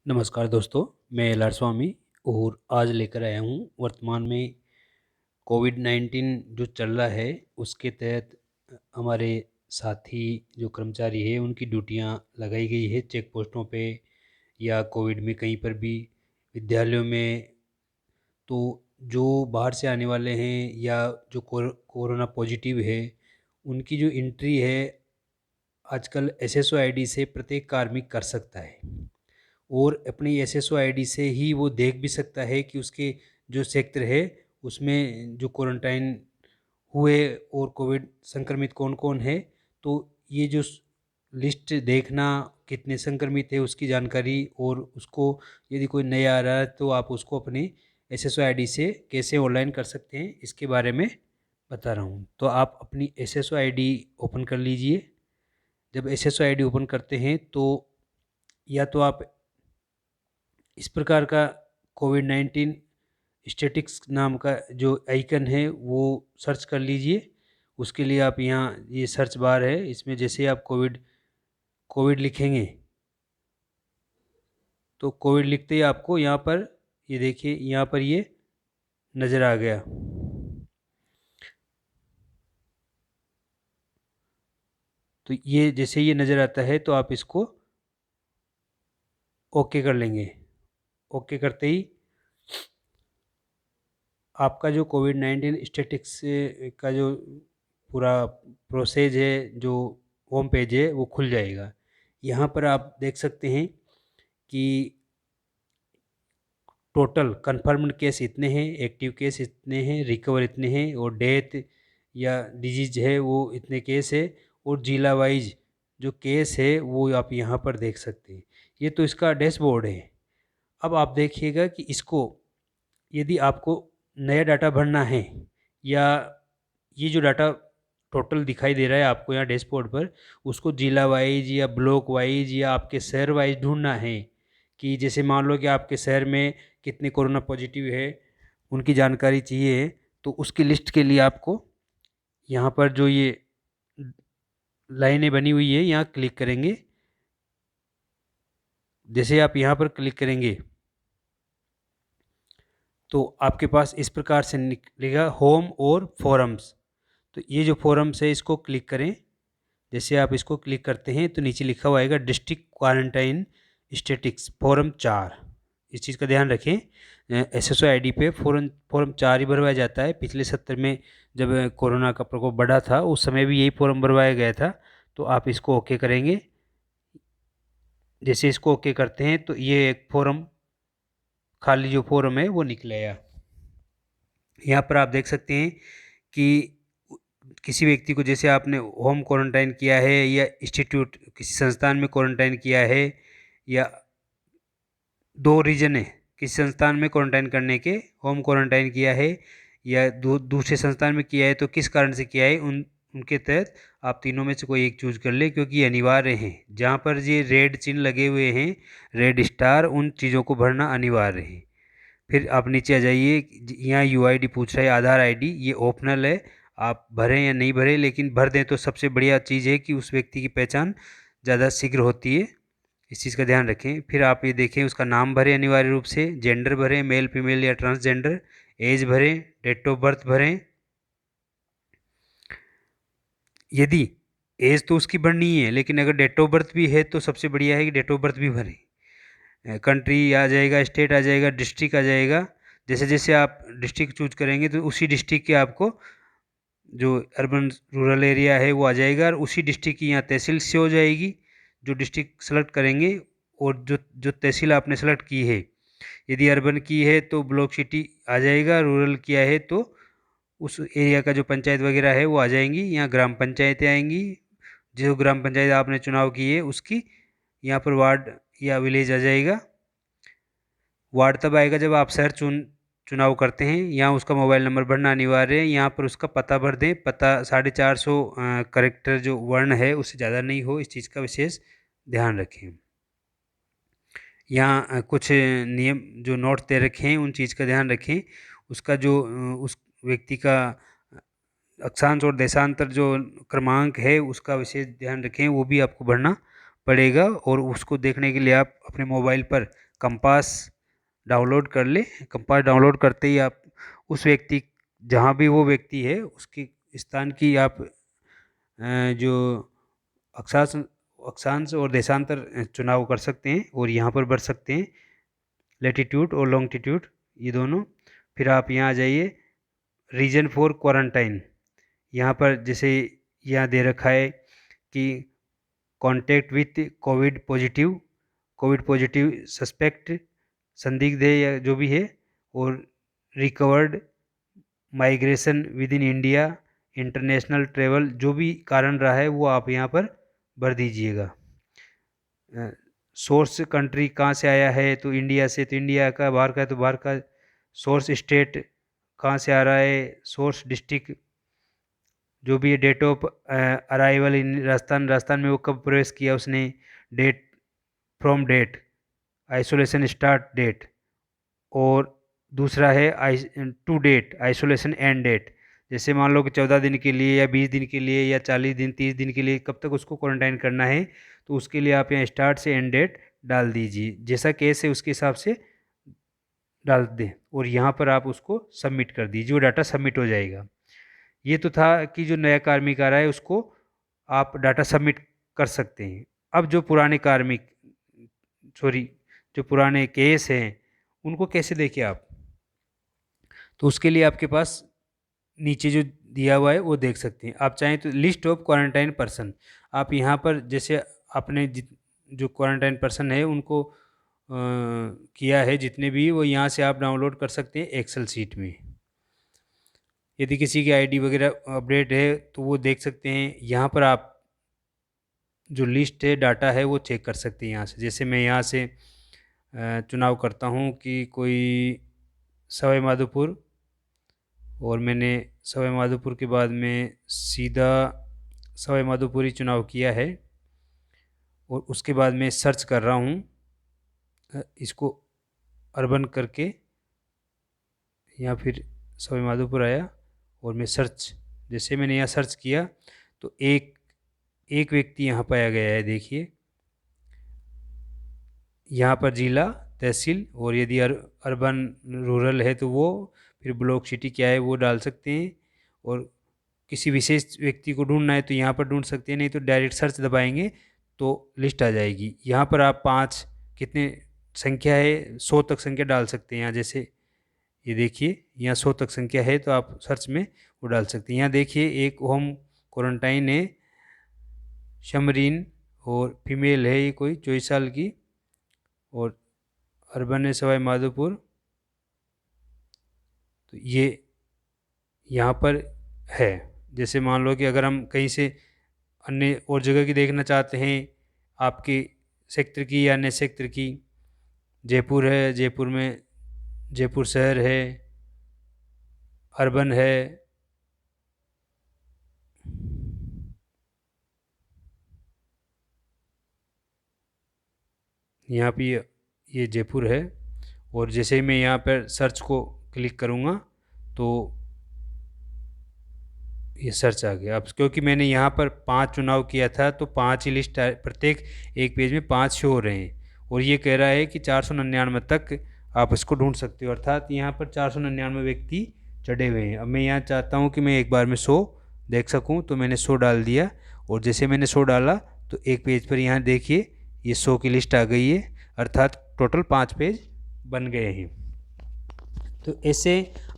नमस्कार दोस्तों, मैं एल आर स्वामी और आज लेकर आया हूँ वर्तमान में कोविड-19 जो चल रहा है उसके तहत हमारे साथी जो कर्मचारी हैं उनकी ड्यूटियाँ लगाई गई है चेक पोस्टों पे या कोविड में कहीं पर भी विद्यालयों में। तो जो बाहर से आने वाले हैं या जो कोरोना पॉजिटिव है उनकी जो एंट्री है आजकल एसएसओ आईडी से प्रत्येक कार्मिक कर सकता है और अपनी एसएसओ आईडी से ही वो देख भी सकता है कि उसके जो क्षेत्र है उसमें जो क्वारंटाइन हुए और कोविड संक्रमित कौन-कौन है। तो ये जो लिस्ट देखना कितने संक्रमित है उसकी जानकारी और उसको यदि कोई नया आ रहा है तो आप उसको अपनी एसएसओ आईडी से कैसे ऑनलाइन कर सकते हैं इसके बारे में बता रहा हूँ। तो आप अपनी एसएसओ आईडी ओपन कर लीजिए। जब एसएसओ आईडी ओपन करते हैं तो या तो आप इस प्रकार का कोविड-19 स्टैटिक्स नाम का जो आइकन है वो सर्च कर लीजिए। उसके लिए आप यहाँ ये सर्च बार है, इसमें जैसे आप कोविड कोविड लिखेंगे तो कोविड लिखते ही आपको यहाँ पर ये देखिए यहाँ पर ये नज़र आ गया। तो ये जैसे ये नज़र आता है तो आप इसको ओके कर लेंगे। ओके करते ही आपका जो कोविड-19 स्टैटिक्स का जो पूरा प्रोसेस है, जो होम पेज है वो खुल जाएगा। यहाँ पर आप देख सकते हैं कि टोटल कन्फर्म्ड केस इतने हैं, एक्टिव केस इतने हैं, रिकवर इतने हैं और डेथ या डिजीज है वो इतने केस है और जिला वाइज जो केस है वो आप यहाँ पर देख सकते हैं। ये तो इसका डैशबोर्ड है। अब आप देखिएगा कि इसको यदि आपको नया डाटा भरना है या ये जो डाटा टोटल दिखाई दे रहा है आपको यहाँ डैशबोर्ड पर, उसको जिला वाइज या ब्लॉक वाइज या आपके शहर वाइज ढूँढना है कि जैसे मान लो कि आपके शहर में कितने कोरोना पॉजिटिव है, उनकी जानकारी चाहिए, तो उसकी लिस्ट के लिए आपको यहाँ पर जो ये लाइनें बनी हुई है यहाँ क्लिक करेंगे। जैसे आप यहाँ पर क्लिक करेंगे तो आपके पास इस प्रकार से निकलेगा होम और फोरम्स। तो ये जो फोरम्स है इसको क्लिक करें। जैसे आप इसको क्लिक करते हैं तो नीचे लिखा हुआ आएगा डिस्ट्रिक्ट क्वारंटाइन स्टैटिक्स फॉरम 4। इस चीज़ का ध्यान रखें। एसएसओ आईडी पे फॉरम 4 ही भरवाया जाता है। पिछले सत्र में जब कोरोना का प्रकोप बढ़ा था उस समय भी यही फॉरम भरवाया गया था। तो आप इसको ओके करेंगे। जैसे इसको ओके करते हैं तो ये एक फॉरम खाली जो फॉरम है वो निकलेगा। यहाँ पर आप देख सकते हैं कि किसी व्यक्ति को जैसे आपने होम क्वारंटाइन किया है या इंस्टीट्यूट किसी संस्थान में क्वारंटाइन किया है या 2 रीज़न है, किसी संस्थान में क्वारंटाइन करने के होम क्वारंटाइन किया है या दूसरे संस्थान में किया है तो किस कारण से किया है उनके तहत आप तीनों में से कोई एक चूज़ कर लें क्योंकि ये अनिवार्य हैं। जहाँ पर ये रेड चिन्ह लगे हुए हैं, रेड स्टार, उन चीज़ों को भरना अनिवार्य है। फिर आप नीचे आ जाइए, यहाँ यूआईडी पूछ रहा है, आधार आईडी, ये ऑप्शनल है, आप भरें या नहीं भरें, लेकिन भर दें तो सबसे बढ़िया चीज़ है कि उस व्यक्ति की पहचान ज़्यादा शीघ्र होती है। इस चीज़ का ध्यान रखें। फिर आप ये देखें उसका नाम भरें अनिवार्य रूप से, जेंडर भरें मेल फीमेल या ट्रांसजेंडर, एज भरें, डेट ऑफ बर्थ भरें। यदि एज तो उसकी भरनी है लेकिन अगर डेट ऑफ बर्थ भी है तो सबसे बढ़िया है कि डेट ऑफ बर्थ भी भरें। कंट्री आ जाएगा, स्टेट आ जाएगा, डिस्ट्रिक्ट आ जाएगा। जैसे जैसे आप डिस्ट्रिक्ट चूज करेंगे तो उसी डिस्ट्रिक्ट के आपको जो अर्बन रूरल एरिया है वो आ जाएगा और उसी डिस्ट्रिक्ट की यहाँ तहसील से हो जाएगी। जो डिस्ट्रिक्ट सेलेक्ट करेंगे और जो जो तहसील आपने सेलेक्ट की है, यदि अर्बन की है तो ब्लॉक सिटी आ जाएगा, रूरल किया है तो उस एरिया का जो पंचायत वगैरह है वो आ जाएंगी। यहाँ ग्राम पंचायतें आएंगी, जो ग्राम पंचायत आपने चुनाव की है उसकी यहाँ पर वार्ड या विलेज आ जाएगा। वार्ड तब आएगा जब आप शहर चुनाव करते हैं। यहाँ उसका मोबाइल नंबर भरना अनिवार्य है। यहाँ पर उसका पता भर दें। पता 450 करेक्टर जो वर्ण है उससे ज़्यादा नहीं हो, इस चीज़ का विशेष ध्यान रखें। यहाँ कुछ नियम जो नोट दे रखे हैं उन चीज़ का ध्यान रखें। उसका जो उस व्यक्ति का अक्षांश और देशांतर जो क्रमांक है उसका विशेष ध्यान रखें, वो भी आपको भरना पड़ेगा और उसको देखने के लिए आप अपने मोबाइल पर कंपास डाउनलोड कर ले। कंपास डाउनलोड करते ही आप उस व्यक्ति, जहाँ भी वो व्यक्ति है उसके स्थान की आप जो अक्षांश अक्षांश और देशांतर चुनाव कर सकते हैं और यहाँ पर भर सकते हैं लैटिट्यूड और लॉन्गिट्यूड ये दोनों। फिर आप यहाँ आ जाइए रीजन फॉर क्वारंटाइन। यहाँ पर जैसे यहाँ दे रखा है कि contact with Covid positive suspect, संदिग्ध है या जो भी है, और recovered, migration with in India, international travel, जो भी कारण रहा है वो आप यहाँ पर भर दीजिएगा। सोर्स कंट्री कहाँ से आया है, तो इंडिया से, तो इंडिया का, बाहर का है तो बाहर का। सोर्स स्टेट कहाँ से आ रहा है, सोर्स डिस्ट्रिक्ट जो भी है, date of arrival in Rajasthan में वो कब प्रवेश किया उसने, date from date, isolation start date, और दूसरा है to date, isolation end date. जैसे मान लो कि 14 दिन के लिए या 20 दिन के लिए या 40 दिन 30 दिन के लिए कब तक उसको क्वारंटाइन करना है, तो उसके लिए आप यहाँ स्टार्ट से एंड डेट डाल दीजिए, जैसा केस है उसके हिसाब से डाल दें, और यहाँ पर आप उसको सबमिट कर दीजिए, वो डाटा सबमिट हो जाएगा। ये तो था कि जो नया कार्मिक आ रहा है उसको आप डाटा सबमिट कर सकते हैं। अब जो पुराने कार्मिक, सॉरी, जो पुराने केस हैं उनको कैसे देखें आप, तो उसके लिए आपके पास नीचे जो दिया हुआ है वो देख सकते हैं। आप चाहें तो लिस्ट ऑफ क्वारंटाइन पर्सन, आप यहाँ पर जैसे आपने जो क्वारंटाइन पर्सन है उनको किया है जितने भी, वो यहाँ से आप डाउनलोड कर सकते हैं एक्सेल शीट में। यदि किसी की आईडी वगैरह अपडेट है तो वो देख सकते हैं। यहाँ पर आप जो लिस्ट है डाटा है वो चेक कर सकते हैं यहाँ से। जैसे मैं यहाँ से चुनाव करता हूँ कि कोई सवाई माधोपुर, और मैंने सवाई माधोपुर के बाद में सीधा सवाई माधोपुर ही चुनाव किया है, और उसके बाद मैं सर्च कर रहा हूँ इसको अर्बन करके, या फिर सवाई माधोपुर आया और मैं सर्च, जैसे मैंने यहाँ सर्च किया तो एक व्यक्ति यहाँ पाया गया है। देखिए यहाँ पर जिला, तहसील, और यदि अर्बन रूरल है तो वो, फिर ब्लॉक सिटी क्या है वो डाल सकते हैं, और किसी विशेष व्यक्ति को ढूंढना है तो यहाँ पर ढूंढ सकते हैं, नहीं तो डायरेक्ट सर्च दबाएंगे तो लिस्ट आ जाएगी। यहाँ पर आप 5 कितने संख्या है 100 तक संख्या डाल सकते हैं। यहाँ जैसे ये देखिए यहाँ 100 तक संख्या है तो आप सर्च में वो डाल सकते हैं। यहाँ देखिए एक होम क्वारंटाइन है, शमरीन, और फीमेल है ये कोई 24 साल की, और अर्बन है सवाई माधोपुर। तो ये यहाँ पर है। जैसे मान लो कि अगर हम कहीं से अन्य और जगह की देखना चाहते हैं, आपके सेक्टर की या अन्य सेक्टर की, जयपुर है, जयपुर में जयपुर शहर है, अर्बन है, यहाँ पे ये जयपुर है, और जैसे ही मैं यहाँ पर सर्च को क्लिक करूँगा तो ये सर्च आ गया। अब क्योंकि मैंने यहाँ पर 5 चुनाव किया था तो 5 ही लिस्ट, प्रत्येक एक पेज में 5 शो हो रहे हैं, और ये कह रहा है कि 499 तक आप इसको ढूंढ सकते हो, अर्थात यहाँ पर 499 व्यक्ति चढ़े हुए हैं। अब मैं यहाँ चाहता हूँ कि मैं एक बार में 100 देख सकूँ, तो मैंने 100 डाल दिया, और जैसे मैंने 100 डाला तो एक पेज पर यहाँ देखिए ये 100 की लिस्ट आ गई है, अर्थात टोटल 5 पेज बन गए हैं। तो ऐसे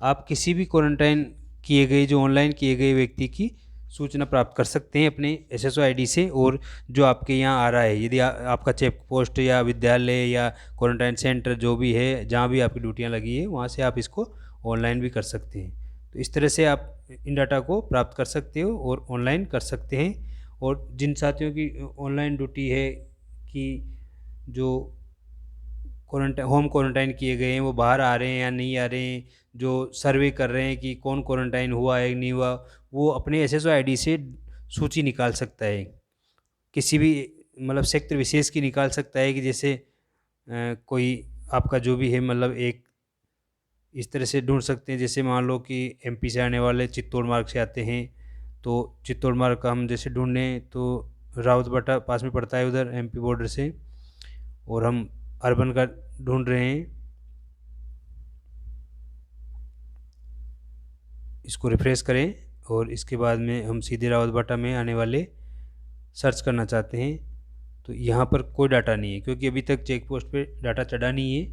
आप किसी भी क्वारंटाइन किए गए, जो ऑनलाइन किए गए व्यक्ति की सूचना प्राप्त कर सकते हैं अपने SSO ID से, और जो आपके यहाँ आ रहा है, यदि आपका चेक पोस्ट या विद्यालय या क्वारंटाइन सेंटर जो भी है, जहाँ भी आपकी ड्यूटियाँ लगी है, वहाँ से आप इसको ऑनलाइन भी कर सकते हैं। तो इस तरह से आप इन डाटा को प्राप्त कर सकते हो और ऑनलाइन कर सकते हैं। और जिन साथियों की ऑनलाइन ड्यूटी है कि जो होम क्वारंटाइन किए गए हैं वो बाहर आ रहे हैं या नहीं आ रहे हैं, जो सर्वे कर रहे हैं कि कौन क्वारंटाइन हुआ है नहीं हुआ, वो अपने SSO ID से सूची निकाल सकता है, किसी भी मतलब सेक्टर विशेष की निकाल सकता है, कि जैसे कोई आपका जो भी है, मतलब एक इस तरह से ढूंढ सकते हैं। जैसे मान लो कि MP से आने वाले चित्तौड़ मार्ग से आते हैं, तो चित्तौड़ मार्ग का हम जैसे ढूंढें तो रावतबाटा पास में पड़ता है उधर MP बॉर्डर से, और हम अर्बन का ढूंढ रहे हैं, इसको रिफ्रेश करें और इसके बाद में हम सीधे रावतबाटा में आने वाले सर्च करना चाहते हैं। तो यहाँ पर कोई डाटा नहीं है क्योंकि अभी तक चेक पोस्ट पे डाटा चढ़ा नहीं है,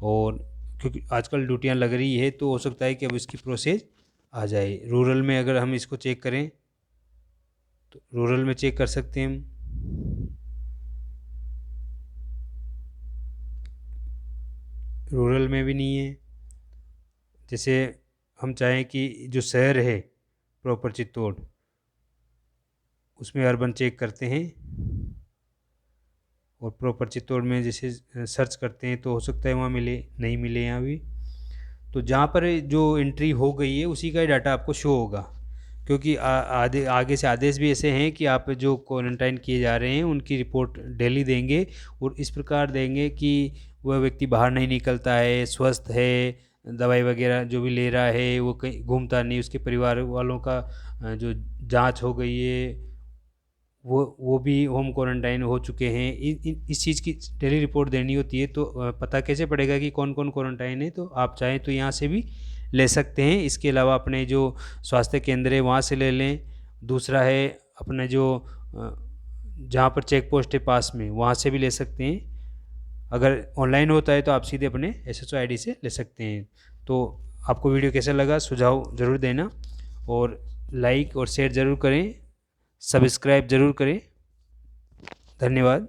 और क्योंकि आजकल ड्यूटियाँ लग रही है तो हो सकता है कि अब इसकी प्रोसेस आ जाए। रूरल में अगर हम इसको चेक करें तो रूरल में चेक कर सकते हैं हम। रूरल में भी नहीं है। जैसे हम चाहें कि जो शहर है प्रॉपर चित्तौड़, उसमें अर्बन चेक करते हैं और प्रॉपर चित्तौड़ में जैसे सर्च करते हैं तो हो सकता है वहाँ मिले, नहीं मिले यहाँ भी। तो जहाँ पर जो एंट्री हो गई है उसी का ही डाटा आपको शो होगा, क्योंकि आगे से आदेश भी ऐसे हैं कि आप जो क्वारंटाइन किए जा रहे हैं उनकी रिपोर्ट डेली देंगे, और इस प्रकार देंगे कि वह व्यक्ति बाहर नहीं निकलता है, स्वस्थ है, दवाई वगैरह जो भी ले रहा है वो कहीं घूमता नहीं, उसके परिवार वालों का जो जांच हो गई है वो भी होम क्वारंटाइन हो चुके हैं। इस चीज़ की डेली रिपोर्ट देनी होती है। तो पता कैसे पड़ेगा कि कौन कौन क्वारंटाइन है? तो आप चाहें तो यहाँ से भी ले सकते हैं। इसके अलावा अपने जो स्वास्थ्य केंद्र है वहाँ से ले लें। दूसरा है अपने जो जहाँ पर चेक पोस्ट है पास में, वहाँ से भी ले सकते हैं। अगर ऑनलाइन होता है तो आप सीधे अपने SHO ID से ले सकते हैं। तो आपको वीडियो कैसा लगा सुझाव ज़रूर देना, और लाइक और शेयर ज़रूर करें, सब्सक्राइब ज़रूर करें। धन्यवाद।